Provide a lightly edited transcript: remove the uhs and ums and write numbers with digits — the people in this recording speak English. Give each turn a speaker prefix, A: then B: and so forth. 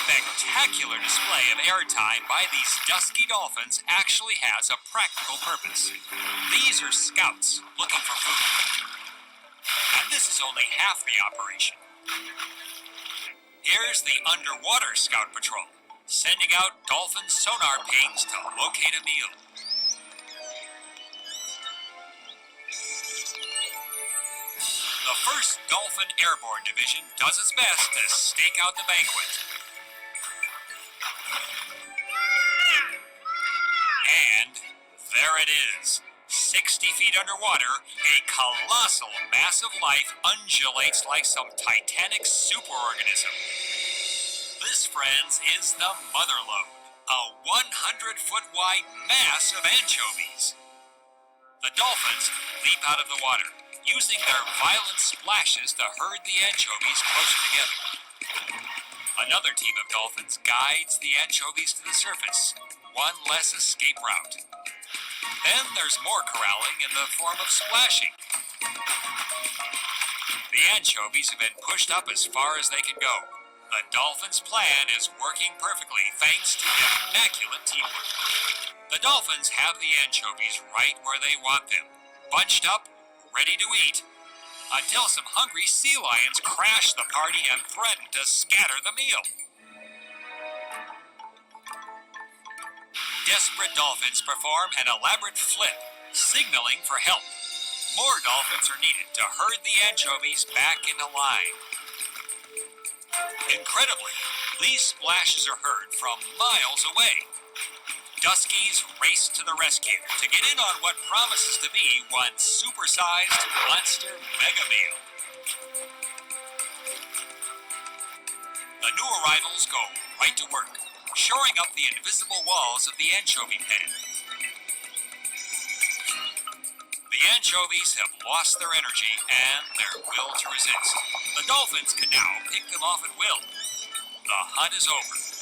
A: spectacular display of airtime by these dusky dolphins actually has a practical purpose. These are scouts looking for food. And this is only half the operation. Here's the underwater scout patrol, sending out dolphin sonar pings to locate a meal. The 1st Dolphin Airborne Division does its best to stake out the banquet. And there it is. 60 feet underwater, a colossal mass of life undulates like some titanic superorganism. This, friends, is the motherlode, a 100-foot wide mass of anchovies. The dolphins leap out of the water, using their violent splashes to herd the anchovies closer together. Another team of dolphins guides the anchovies to the surface, one less escape route. Then there's more corralling in the form of splashing. The anchovies have been pushed up as far as they can go. The dolphins' plan is working perfectly thanks to immaculate teamwork. The dolphins have the anchovies right where they want them, bunched up, ready to eat, until some hungry sea lions crash the party and threaten to scatter the meal. Desperate dolphins perform an elaborate flip, signaling for help. More dolphins are needed to herd the anchovies back into line. Incredibly, these splashes are heard from miles away. Duskies race to the rescue to get in on what promises to be one supersized monster mega meal. The new arrivals go right to work, shoring up the invisible walls of the anchovy pen. The anchovies have lost their energy and their will to resist. The dolphins can now pick them off at will. The hunt is over.